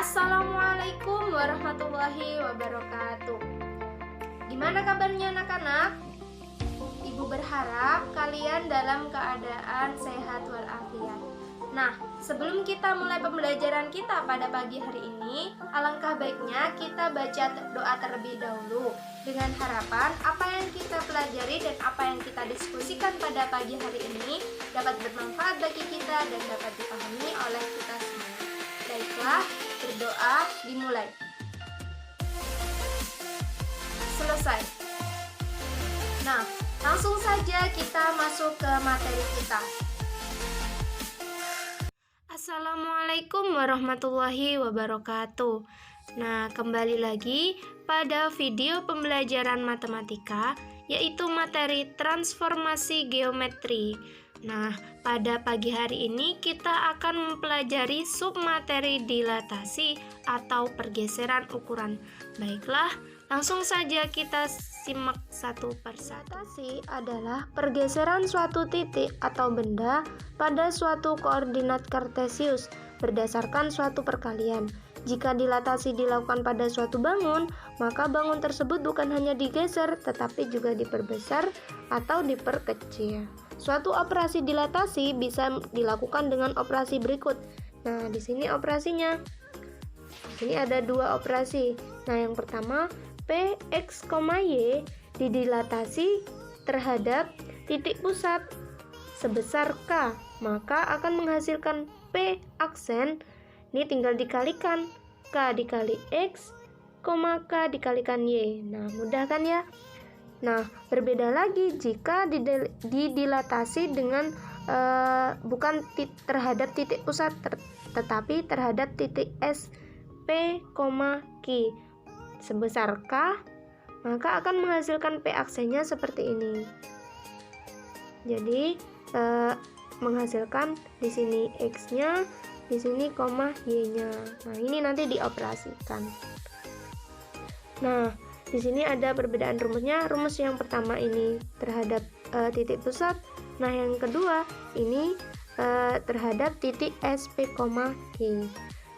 Assalamualaikum warahmatullahi wabarakatuh. Gimana kabarnya anak-anak? Ibu berharap kalian dalam keadaan sehat walafiat. Nah, sebelum kita mulai pembelajaran kita pada pagi hari ini, alangkah baiknya kita baca doa terlebih dahulu dengan harapan apa yang kita pelajari dan apa yang kita diskusikan pada pagi hari ini dapat bermanfaat bagi kita dan dapat dipahami oleh kita semua. Baiklah, berdoa dimulai. Selesai. Nah, langsung saja kita masuk ke materi kita. Assalamualaikum warahmatullahi wabarakatuh. Nah, kembali lagi pada video pembelajaran matematika, yaitu materi transformasi geometri. Nah, pada pagi hari ini kita akan mempelajari submateri dilatasi atau pergeseran ukuran. Baiklah, langsung saja kita simak satu persatu. Dilatasi adalah pergeseran suatu titik atau benda pada suatu koordinat kartesius berdasarkan suatu perkalian. Jika dilatasi dilakukan pada suatu bangun, maka bangun tersebut bukan hanya digeser, tetapi juga diperbesar atau diperkecil. Suatu operasi dilatasi bisa dilakukan dengan operasi berikut. Nah, di sini operasinya. Ini ada dua operasi. Nah, yang pertama, P, X, Y didilatasi terhadap titik pusat sebesar K, maka akan menghasilkan P aksen. Ini tinggal dikalikan K dikali X, K dikalikan Y. Nah, mudah kan ya? Nah, berbeda lagi jika didilatasi dengan bukan terhadap titik pusat, tetapi terhadap titik S, P, Q sebesar K, maka akan menghasilkan P aksennya seperti ini. Jadi menghasilkan di sini X-nya, di sini koma Y-nya. Nah, ini nanti dioperasikan. Nah, di sini ada perbedaan rumusnya. Rumus yang pertama ini terhadap titik pusat. Nah, yang kedua ini terhadap titik S, P, Q.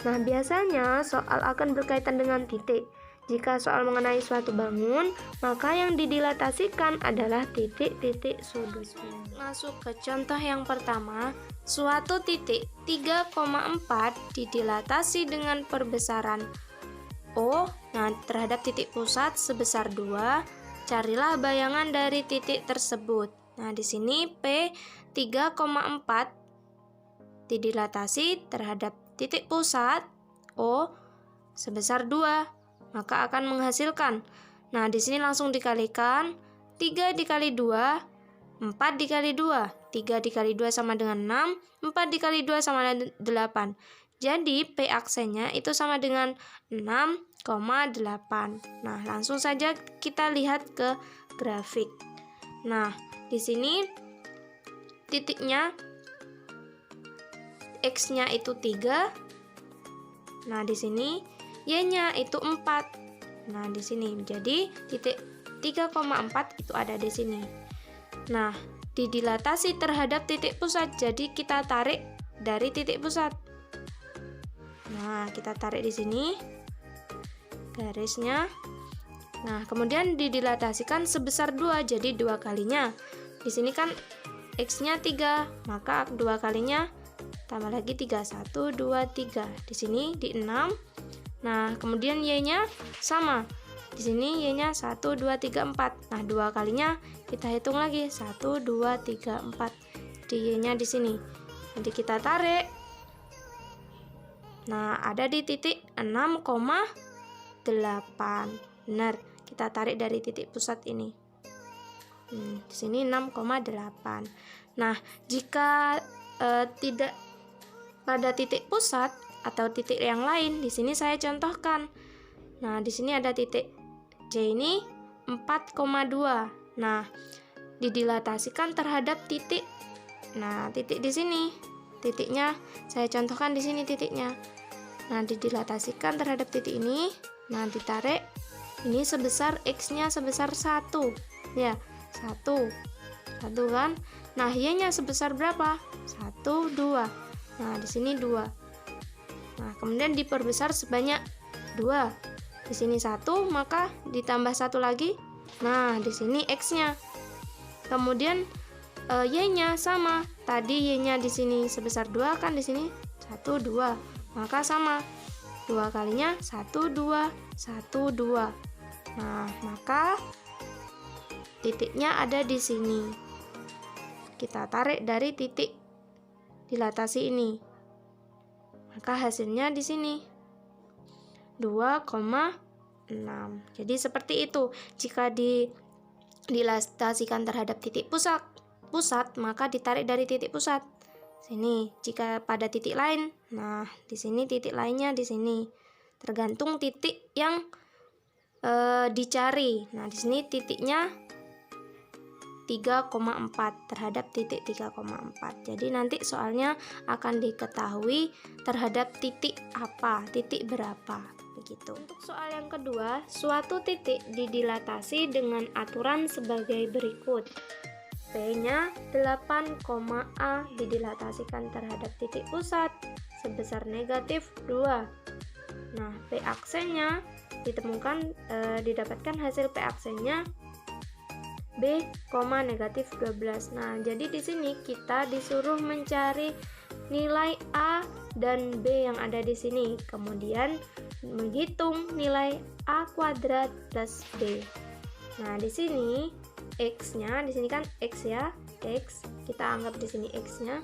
Nah, biasanya soal akan berkaitan dengan titik. Jika soal mengenai suatu bangun, maka yang didilatasikan adalah titik-titik sudut. Masuk ke contoh yang pertama, suatu titik 3,4 didilatasi dengan perbesaran O. Nah, terhadap titik pusat sebesar 2, carilah bayangan dari titik tersebut. Nah, di sini P 3,4 didilatasi terhadap titik pusat O sebesar 2. Maka akan menghasilkan. Nah, di sini langsung dikalikan 3 dikali 2, 4 dikali 2. 3 dikali 2 sama dengan 6, 4 dikali 2 sama dengan 8. Jadi, P aksennya itu sama dengan 6,8. Nah, langsung saja kita lihat ke grafik. Nah, di sini titiknya X-nya itu 3. Nah, di sini Y-nya itu 4. Nah, di sini. Jadi, titik 3,4 itu ada di sini. Nah, didilatasi terhadap titik pusat. Jadi, kita tarik dari titik pusat. Nah, kita tarik di sini garisnya. Nah, kemudian didilatasikan sebesar 2. Jadi, 2 kalinya. Di sini kan X-nya 3, maka 2 kalinya tambah lagi 3. 1, 2, 3. Di sini di 6. Nah, kemudian Y-nya sama. Di sini Y-nya 1, 2, 3, 4. Nah, 2 kalinya kita hitung lagi. 1, 2, 3, 4. Di Y-nya di sini. Nanti kita tarik. Nah, ada di titik 6,8. Benar, kita tarik dari titik pusat ini. Di sini 6,8. Nah, jika tidak pada titik pusat atau titik yang lain, di sini saya contohkan. Nah, di sini ada titik J ini 4,2. Nah, didilatasikan terhadap titik. Nah, titik di sini. Titiknya saya contohkan di sini titiknya. Nah, didilatasikan terhadap titik ini. Nah, ditarik. Ini sebesar X-nya sebesar 1. Ya, 1. 1 kan? Nah, Y-nya sebesar berapa? 1, 2. Nah, di sini 2. Nah, kemudian diperbesar sebanyak 2. Di sini 1, maka ditambah 1 lagi. Nah, di sini X-nya. Kemudian Y-nya sama. Tadi Y-nya di sini sebesar 2 kan, di sini 1, 2. Maka sama. 2 kalinya 1, 2, 1, 2. Nah, maka titiknya ada di sini. Kita tarik dari titik dilatasi ini. Maka hasilnya di sini 2,6. Jadi seperti itu. Jika dilatasikan terhadap titik pusat, maka ditarik dari titik pusat. Sini, jika pada titik lain, nah di sini titik lainnya di sini. Tergantung titik yang dicari. Nah, di sini titiknya 3,4 terhadap titik 3,4. Jadi nanti soalnya akan diketahui terhadap titik apa, titik berapa, begitu. Untuk soal yang kedua, suatu titik didilatasi dengan aturan sebagai berikut. P-nya 8, A didilatasikan terhadap titik pusat sebesar negatif 2. Nah, P aksennya didapatkan hasil P aksennya B, negatif 12. Nah, jadi di sini kita disuruh mencari nilai A dan B yang ada di sini. Kemudian menghitung nilai A kuadrat plus B. Nah, di sini X-nya, di sini kan X ya. X, kita anggap di sini X-nya.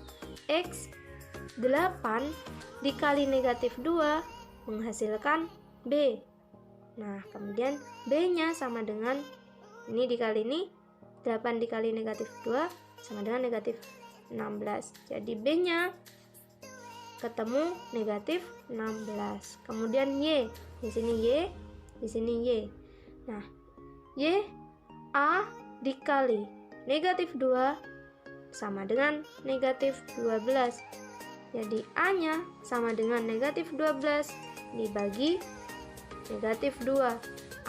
X 8 dikali negatif 2 menghasilkan B. Nah, kemudian B-nya sama dengan ini dikali ini, 8 dikali negatif 2 sama dengan negatif 16. Jadi B-nya ketemu negatif 16. Kemudian Y, di sini Y, di sini Y. Nah, Y A dikali negatif 2 sama dengan negatif 12. Jadi A-nya sama dengan negatif 12 dibagi negatif 2.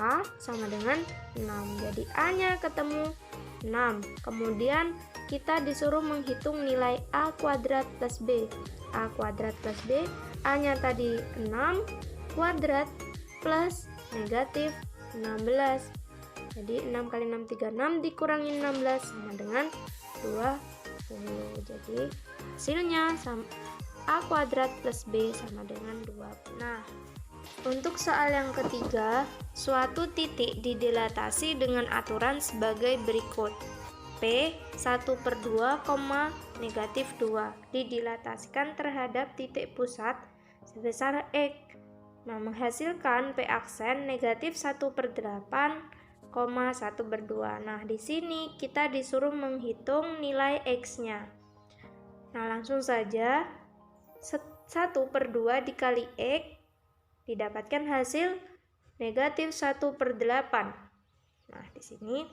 A sama dengan 6. Jadi A-nya ketemu 6. Kemudian kita disuruh menghitung nilai A kuadrat plus B. A kuadrat plus B, A-nya tadi 6 kuadrat plus negatif 16. Jadi 6 kali 6, 36 dikurangi 16 sama dengan 20. Jadi hasilnya A kuadrat plus B sama dengan 20. Nah, untuk soal yang ketiga, suatu titik didilatasi dengan aturan sebagai berikut. P 1/2, negatif 2 didilatasikan terhadap titik pusat sebesar X. Nah, menghasilkan P aksen negatif 1/8, 1/2. Nah, di sini kita disuruh menghitung nilai X-nya. Nah, langsung saja 1/2 dikali X didapatkan hasil negatif 1/8. Nah, di sini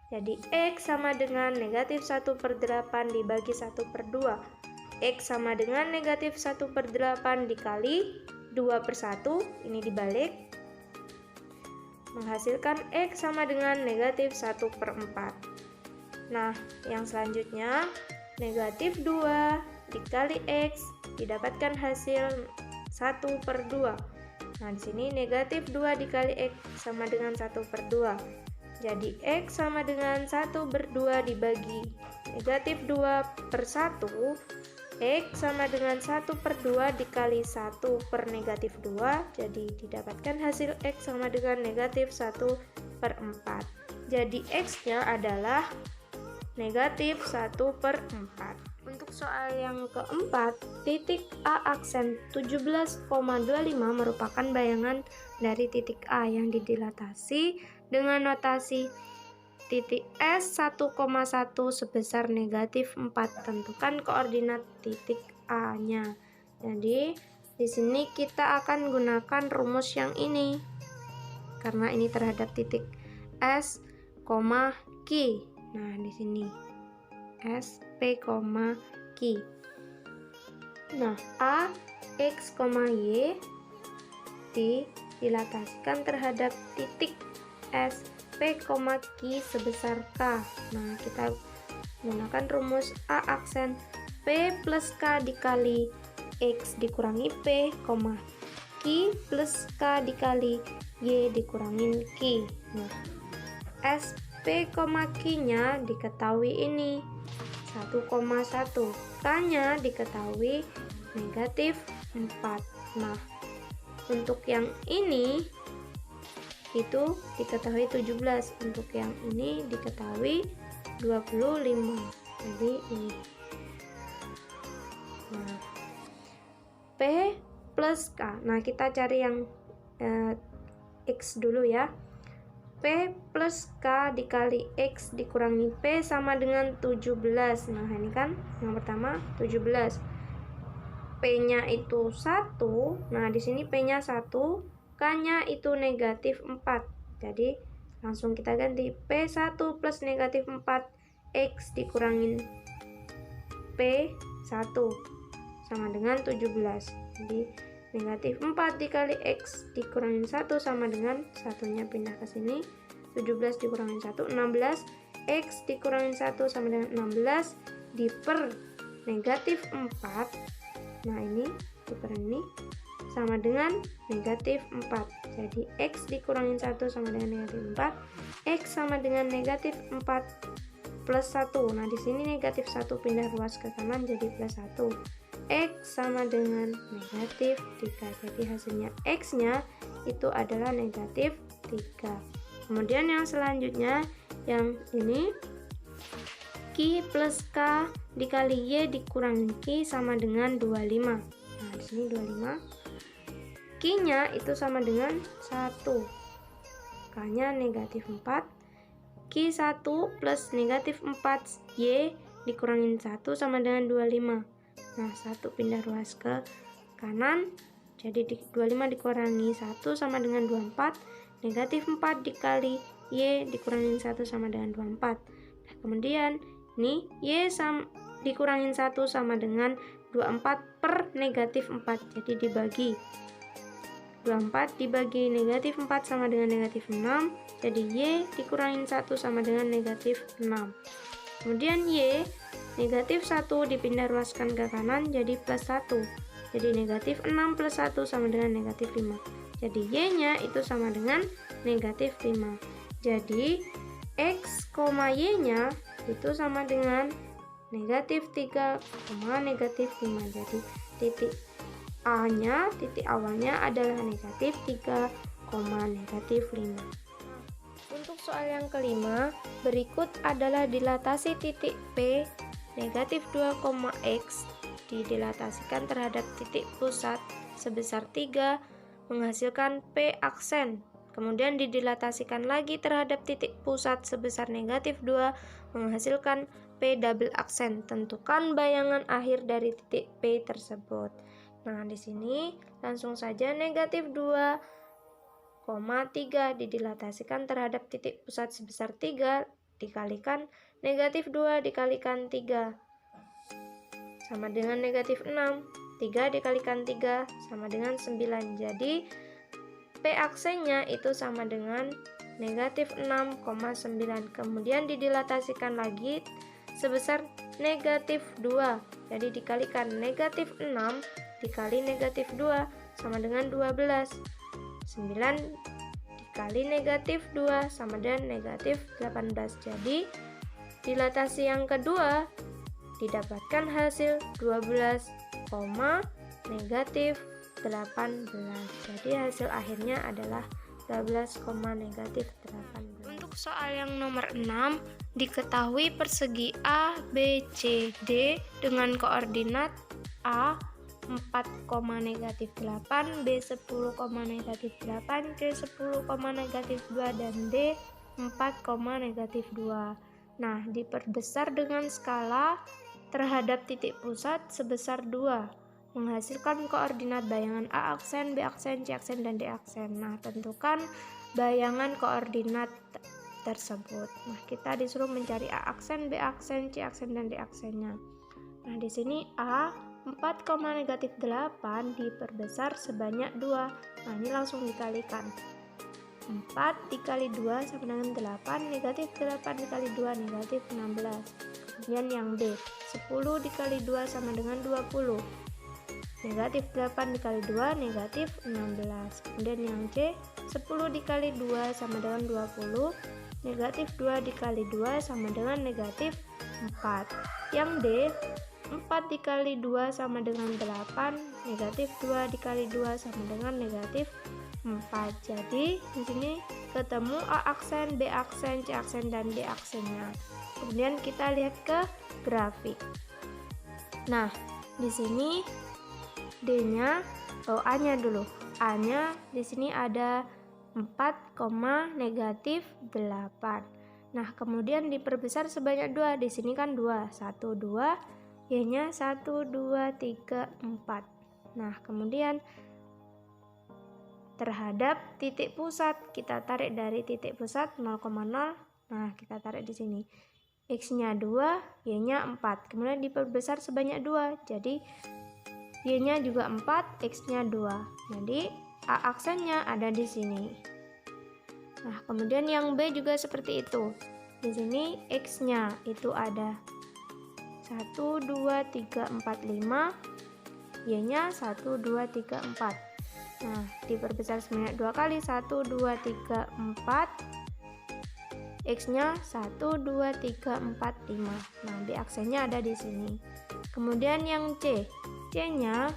jadi X sama dengan negatif 1/8 dibagi 1/2. X sama dengan negatif 1/8 dikali 2/1, ini dibalik, menghasilkan X sama dengan negatif 1/4. Nah, yang selanjutnya negatif 2 dikali X didapatkan hasil 1/2. Nah, di sini negatif 2 dikali X sama dengan 1/2. Jadi X sama dengan 1/2 dibagi negatif 2/1. X sama dengan 1/2 dikali 1/negatif 2. Jadi didapatkan hasil X sama dengan negatif 1/4. Jadi X-nya adalah negatif 1/4. Untuk soal yang keempat, titik A aksen 17,25 merupakan bayangan dari titik A yang didilatasi dengan notasi titik S 1,1 sebesar negatif 4. Tentukan koordinat titik A-nya. Jadi, di sini kita akan gunakan rumus yang ini. Karena ini terhadap titik S, Q. Nah, di sini S, P, Q. Nah, A, X, Y didilatasikan terhadap titik S, P, Q sebesar K. Nah, kita menggunakan rumus A aksen P plus K dikali X dikurangi P, Q plus K dikali Y dikurangin Q. Nah, SP, Q nya diketahui ini 1,1, K nya diketahui negatif 4. Nah, untuk yang ini itu diketahui 17, untuk yang ini diketahui 25. Jadi ini. Nah, P plus K. Nah, kita cari yang X dulu ya. P plus K dikali X dikurangi P sama dengan 17. Nah, ini kan yang pertama 17. P-nya itu 1. Nah, di sini P-nya 1. K-nya itu negatif 4. Jadi langsung kita ganti P1 plus negatif 4 X dikurangin P1 sama dengan 17. Jadi negatif 4 dikali X dikurangin 1 sama dengan satunya pindah ke sini. 17 dikurangin 1, 16. X dikurangin 1 sama dengan 16 diper negatif 4. Nah, ini diper ini sama dengan negatif 4. Jadi X dikurangin 1 sama dengan negatif 4. X sama dengan negatif 4 plus 1. Nah, di sini negatif 1 pindah ruas ke kanan jadi plus 1. X sama dengan negatif 3. Jadi hasilnya X-nya itu adalah negatif 3. Kemudian yang selanjutnya, yang ini Q plus K dikali Y dikurangin Q sama dengan 25. Nah, di sini 25. Q-nya itu sama dengan 1. K-nya negatif 4. Q1 plus negatif 4 Y dikurangin 1 sama dengan 25. Nah, 1 pindah ruas ke kanan. Jadi 25 dikurangi 1 sama dengan 24. Negatif 4 dikali Y dikurangin 1 sama dengan 24. Nah, kemudian ini Y dikurangin 1 sama dengan 24 per negatif 4. Jadi dibagi 24 dibagi negatif 4 sama dengan negatif 6. Jadi Y dikurangin 1 sama dengan negatif 6. Kemudian Y negatif 1 dipindah ruaskan ke kanan jadi plus 1. Jadi negatif 6 plus 1 sama dengan negatif 5. Jadi Y-nya itu sama dengan negatif 5. Jadi X, Y-nya itu sama dengan negatif 3, negatif 5. Jadi titik A-nya, titik awalnya adalah negatif 3, negatif 5. Untuk soal yang kelima, berikut adalah dilatasi titik P negatif 2, X didilatasikan terhadap titik pusat sebesar 3 menghasilkan P aksen. Kemudian didilatasikan lagi terhadap titik pusat sebesar negatif 2 menghasilkan P double aksen. Tentukan bayangan akhir dari titik P tersebut. Nah, di sini langsung saja negatif 2,3 didilatasikan terhadap titik pusat sebesar 3 dikalikan negatif 2 dikalikan 3 sama dengan negatif 6. 3 dikalikan 3 sama dengan 9. Jadi P aksennya itu sama dengan negatif 6,9. Kemudian didilatasikan lagi sebesar negatif 2. Jadi dikalikan negatif 6 dikali negatif 2 sama dengan 12. 9 dikali negatif 2 sama dengan negatif 18. Jadi dilatasi yang kedua didapatkan hasil 12, negatif 18. Jadi hasil akhirnya adalah 12, negatif 18. Untuk soal yang nomor 6, diketahui persegi A, B, C, D dengan koordinat A 4, negatif 8, B 10, negatif 8, C 10, negatif 2, dan D 4, negatif 2. Nah, diperbesar dengan skala terhadap titik pusat sebesar 2, menghasilkan koordinat bayangan A aksen, B aksen, C aksen, dan D aksen. Nah, tentukan bayangan koordinat tersebut. Nah, kita disuruh mencari A aksen, B aksen, C aksen, dan D aksennya. Nah, di sini A 4, negatif 8 diperbesar sebanyak 2. Nah, ini langsung dikalikan. 4 dikali 2 sama dengan 8, negatif 8 dikali 2 negatif 16. Kemudian yang B 10 dikali 2 sama dengan 20. negatif 8 dikali 2 negatif 16. Kemudian yang C, 10 dikali 2 sama dengan 20, negatif 2 dikali 2 sama dengan negatif 4. Yang D, 4 dikali 2 sama dengan 8, negatif 2 dikali 2 sama dengan negatif 4. Jadi di sini ketemu A aksen, B aksen, C aksen, dan D aksennya. Kemudian kita lihat ke grafik. Nah, di sini D-nya, A-nya dulu. A-nya di sini ada 4, negatif 8. Nah, kemudian diperbesar sebanyak 2. Di sini kan 2. 1, 2. Y-nya 1, 2, 3, 4. Nah, kemudian terhadap titik pusat, kita tarik dari titik pusat 0,0. Nah, kita tarik di sini. X-nya 2, Y-nya 4. Kemudian diperbesar sebanyak 2. Jadi Y-nya juga 4, X-nya 2. Jadi A aksennya ada di sini. Nah, kemudian yang B juga seperti itu. Di sini X-nya itu ada 1, 2, 3, 4, 5. Y-nya 1, 2, 3, 4. Nah, diperbesar sebanyak 2 kali. 1, 2, 3, 4. X-nya 1, 2, 3, 4, 5. Nah, B aksennya ada di sini. Kemudian yang C. C-nya,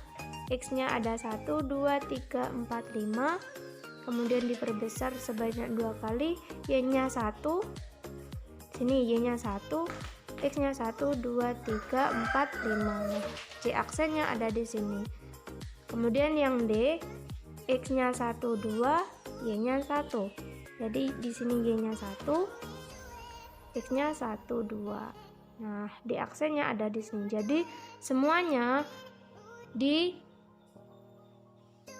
X-nya ada 1, 2, 3, 4, 5. Kemudian diperbesar sebanyak 2 kali. Y-nya 1. Sini Y-nya 1. X-nya 1, 2, 3, 4, 5. Nah, C aksennya ada di sini. Kemudian yang D, X-nya 1, 2, Y-nya 1. Jadi di sini Y-nya 1, X-nya 1, 2. Nah, D aksennya ada di sini. Jadi semuanya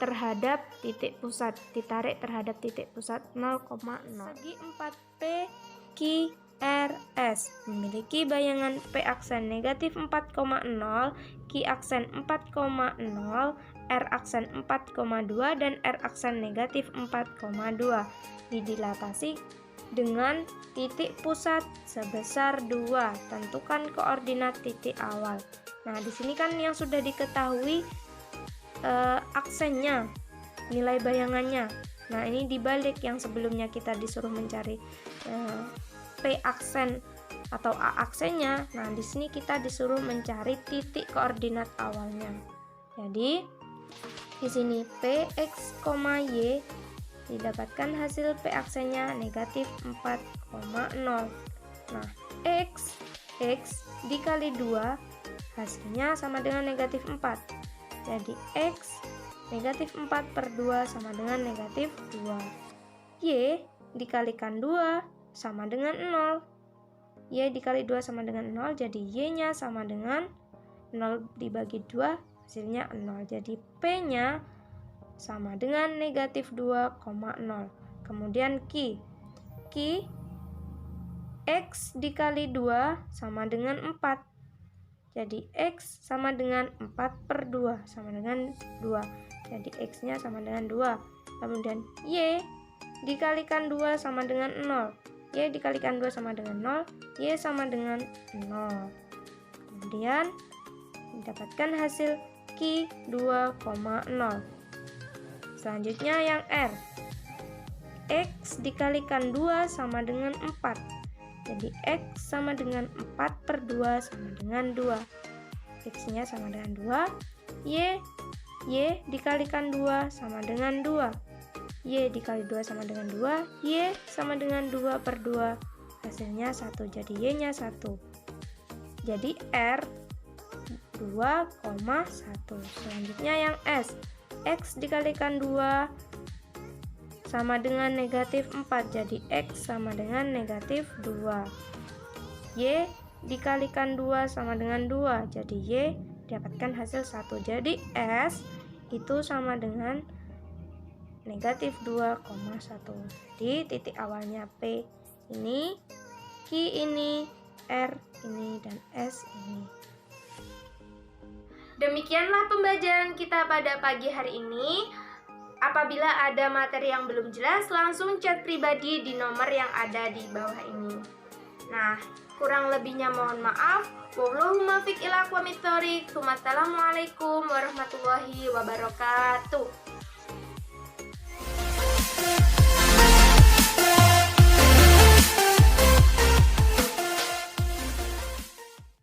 terhadap titik pusat, ditarik terhadap titik pusat 0,0. Segi 4P Q R S memiliki bayangan P aksen negatif 4,0, Q aksen 4,0, R aksen 4,2 dan R aksen negatif 4,2. Didilatasi dengan titik pusat sebesar 2. Tentukan koordinat titik awal. Nah, di sini kan yang sudah diketahui aksennya, nilai bayangannya. Nah, ini dibalik yang sebelumnya kita disuruh mencari P aksen atau A aksennya. Nah, di sini kita disuruh mencari titik koordinat awalnya. Jadi di sini P, X, Y didapatkan hasil P aksennya negatif 4,0. Nah, X dikali 2 hasilnya sama dengan negatif 4. Jadi X negatif 4 per 2 sama dengan negatif 2. Y dikalikan 2 sama dengan 0. Y dikali 2 sama dengan 0, jadi Y-nya sama dengan 0 dibagi 2, hasilnya 0. Jadi P-nya sama dengan negatif 2,0. Kemudian Q X dikali 2 sama dengan 4. Jadi X sama dengan 4 per 2 sama dengan 2. Jadi X-nya sama dengan 2. Kemudian Y dikalikan 2 sama dengan 0. Y dikalikan 2 sama dengan 0. Y sama dengan 0. Kemudian mendapatkan hasil Q 2,0. Selanjutnya yang R. X dikalikan 2 sama dengan 4. Jadi X sama dengan 4 per 2 sama dengan 2. X-nya sama dengan 2. Y dikalikan 2 sama dengan 2. Y dikali 2 sama dengan 2. Y sama dengan 2 per 2. Hasilnya 1. Jadi Y-nya 1. Jadi R 2,1. Selanjutnya yang S. X dikalikan 2 sama dengan negatif 4. Jadi X sama dengan negatif 2. Y dikalikan 2 sama dengan 2. Jadi Y dapatkan hasil 1. Jadi S itu sama dengan negatif 2,1. Jadi titik awalnya P ini, Q ini, R ini, dan S ini. Demikianlah pembelajaran kita pada pagi hari ini. Apabila ada materi yang belum jelas, langsung chat pribadi di nomor yang ada di bawah ini. Nah, kurang lebihnya mohon maaf. Wallahu muwaffiq ila aqwamit thoriq. Wassalamualaikum warahmatullahi wabarakatuh.